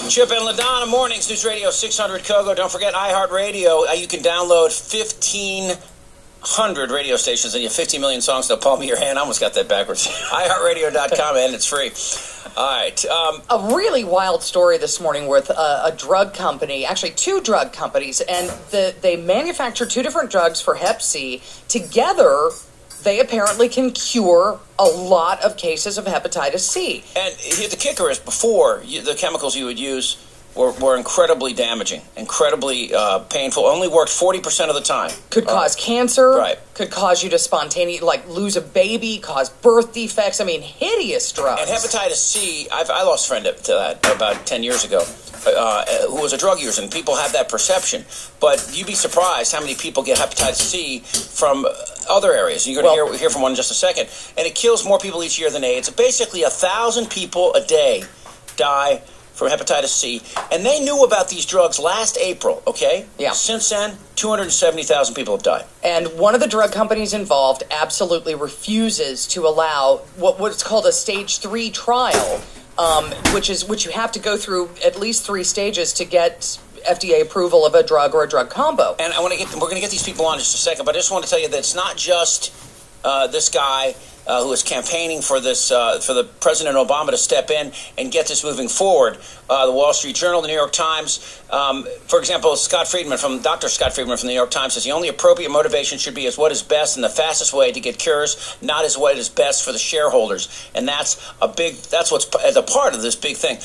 Chip and Ladona, mornings, News Radio 600 KOGO. Don't forget iHeartRadio. You can download 1,500 radio stations and you have 50 million songs in the palm of your hand. I almost got that backwards. iHeartRadio.com, and it's free. All right. A really wild story this morning with a drug company, actually two drug companies, and they manufacture two different drugs for Hep C. Together, they apparently can cure a lot of cases of hepatitis C. And the kicker is before, the chemicals you would use were incredibly damaging, incredibly painful, only worked 40% of the time. Could cause cancer, right. Could cause you to spontaneously, lose a baby, cause birth defects. I mean, hideous drugs. And hepatitis C, I lost a friend to that about 10 years ago, who was a drug user, and people have that perception. But you'd be surprised how many people get hepatitis C from other areas. You're going to hear from one in just a second. And it kills more people each year than AIDS. Basically, 1,000 people a day die from hepatitis C, and they knew about these drugs last April, okay? Yeah. Since then, 270,000 people have died. And one of the drug companies involved absolutely refuses to allow what's called a stage 3 trial, which you have to go through at least 3 stages to get FDA approval of a drug or a drug combo. And we're going to get these people on in just a second, but I just want to tell you that it's not just this guy who is campaigning for this for the President Obama to step in and get this moving forward. The Wall Street Journal, the New York Times, for example, Dr. Scott Friedman from the New York Times says the only appropriate motivation should be as what is best and the fastest way to get cures, not as what is best for the shareholders. And that's what's as a part of this big thing.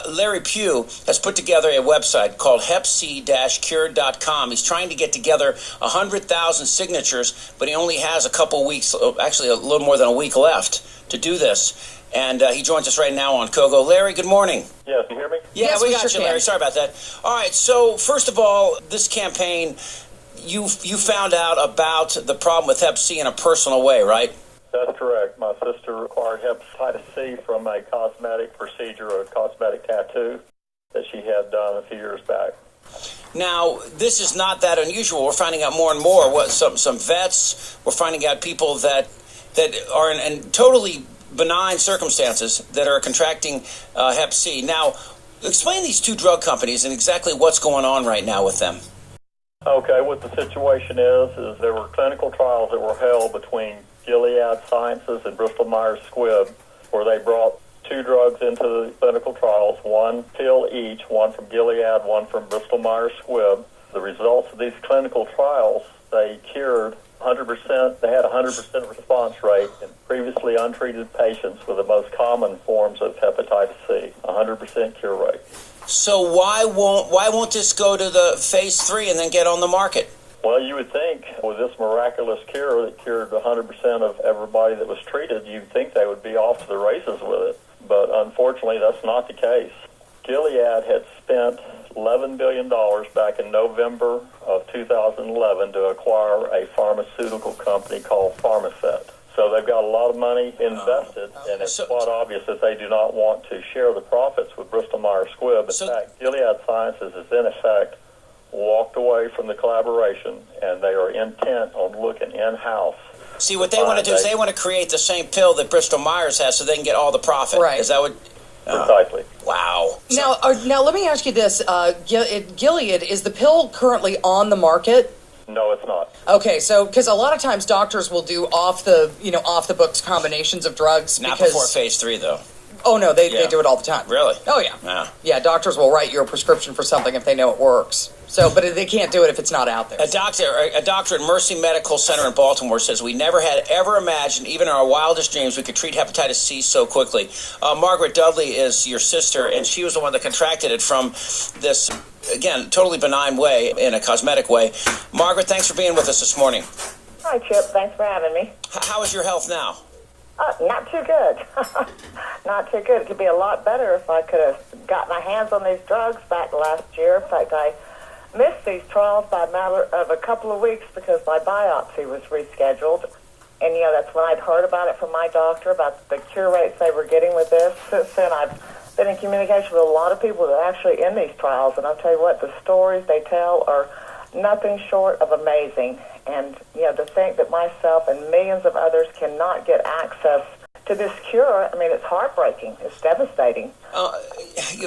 Larry Pugh has put together a website called hepc-cure.com. He's trying to get together 100,000 signatures, but he only has a couple weeks, actually a little more than a week left to do this. And he joins us right now on KOGO. Larry, good morning. Yes, you hear me? Yeah, yes, we got you, Larry. Sorry about that. All right, so first of all, this campaign, you found out about the problem with Hep C in a personal way, right? That's correct. My sister acquired hepatitis C from a cosmetic procedure, a cosmetic tattoo that she had done a few years back. Now, this is not that unusual. We're finding out more and more. Some vets, we're finding out people that are in totally benign circumstances that are contracting Hep C. Now, explain these two drug companies and exactly what's going on right now with them. Okay, what the situation is there were clinical trials that were held between Gilead Sciences and Bristol Myers Squibb, where they brought two drugs into the clinical trials, one pill each, one from Gilead, one from Bristol Myers Squibb. The results of these clinical trials, they cured 100%. They had a 100% response rate in previously untreated patients with the most common forms of hepatitis C, 100% cure rate. So why won't this go to the phase 3 and then get on the market? Well, you would think with this miraculous cure that cured 100% of everybody that was treated, you'd think they would be off to the races with it. But unfortunately, that's not the case. Gilead had spent $11 billion back in November of 2011 to acquire a pharmaceutical company called Pharmacet. So they've got a lot of money invested, and it's quite obvious that they do not want to share the profits with Bristol Myers Squibb. In fact, Gilead Sciences is in effect walked away from the collaboration, and they are intent on looking in-house. See, what they want to do is they want to create the same pill that Bristol Myers has so they can get all the profit. Right. Is that what... Precisely. Wow. Now, let me ask you this. Gilead, is the pill currently on the market? No, it's not. Okay, so because a lot of times doctors will do off the books combinations of drugs. Not before phase 3, though. Oh no, they do it all the time. Really? Oh yeah. Yeah, doctors will write you a prescription for something if they know it works. So, but they can't do it if it's not out there. A doctor at Mercy Medical Center in Baltimore says we never had ever imagined, even in our wildest dreams, we could treat hepatitis C so quickly. Margaret Dudley is your sister, and she was the one that contracted it from this, again, totally benign way, in a cosmetic way. Margaret, thanks for being with us this morning. Hi, Chip. Thanks for having me. How is your health now? Not too good. Not too good. It could be a lot better if I could have got my hands on these drugs back last year. In fact, I missed these trials by a matter of a couple of weeks because my biopsy was rescheduled. And, that's when I'd heard about it from my doctor, about the cure rates they were getting with this. Since then, I've been in communication with a lot of people that are actually in these trials. And I'll tell you what, the stories they tell are nothing short of amazing. And, to think that myself and millions of others cannot get access to this cure. I mean, it's heartbreaking. It's devastating.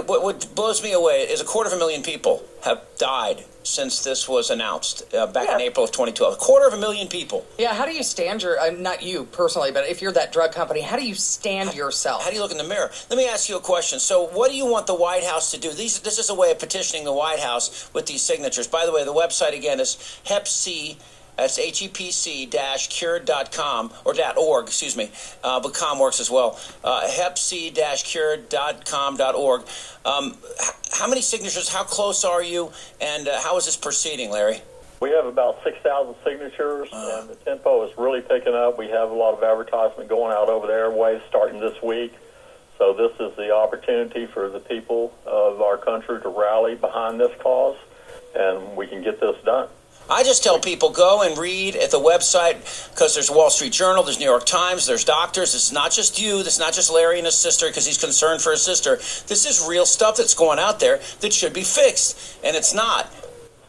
What blows me away is 250,000 people have died since this was announced back in April of 2012. 250,000 people. Yeah, how do you stand not you personally, but if you're that drug company, how do you stand yourself? How do you look in the mirror? Let me ask you a question. So what do you want the White House to do? This is a way of petitioning the White House with these signatures. By the way, the website again is HepC. That's HEPC-cured.com or .org, excuse me, but com works as well. HepC-cured.com.org. How many signatures? How close are you? And how is this proceeding, Larry? We have about 6,000 signatures, and the tempo is really picking up. We have a lot of advertisement going out over the airwaves starting this week. So this is the opportunity for the people of our country to rally behind this cause, and we can get this done. I just tell people, go and read at the website, because there's Wall Street Journal, there's New York Times, there's doctors. It's not just you. This is not just Larry and his sister because he's concerned for his sister. This is real stuff that's going out there that should be fixed, and it's not.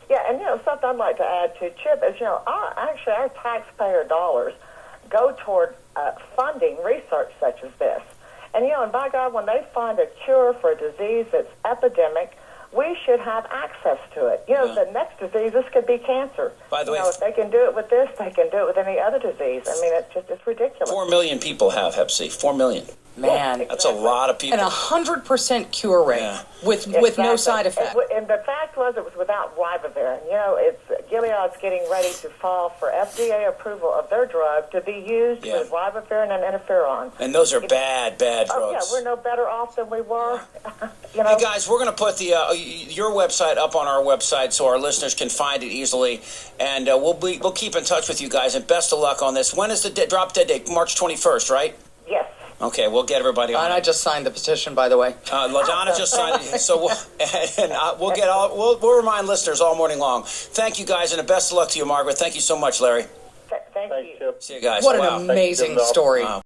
Yeah, and, something I'd like to add to, Chip, is, our taxpayer dollars go toward funding research such as this. And, and by God, when they find a cure for a disease that's epidemic, we should have access to it. The next disease, this could be cancer. By the way, if they can do it with this, they can do it with any other disease. I mean, it's ridiculous. 4 million people have Hep C. 4 million. Man, that's a lot of people. And 100% cure rate with no side effect. And the fact was, it was without ribavirin. Gilead's getting ready to file for FDA approval of their drug to be used with ribavirin and interferon. And those are bad drugs. Oh yeah, we're no better off than we were. Hey guys, we're going to put your website up on our website so our listeners can find it easily, and we'll keep in touch with you guys. And best of luck on this. When is the drop dead date? March 21st, right? Yes. Okay, we'll get everybody on. And I just signed the petition, by the way. Ladona just signed it, so we'll remind listeners all morning long. Thank you guys, and the best of luck to you, Margaret. Thank you so much, Larry. Thank you. See you guys. What an amazing story. Wow.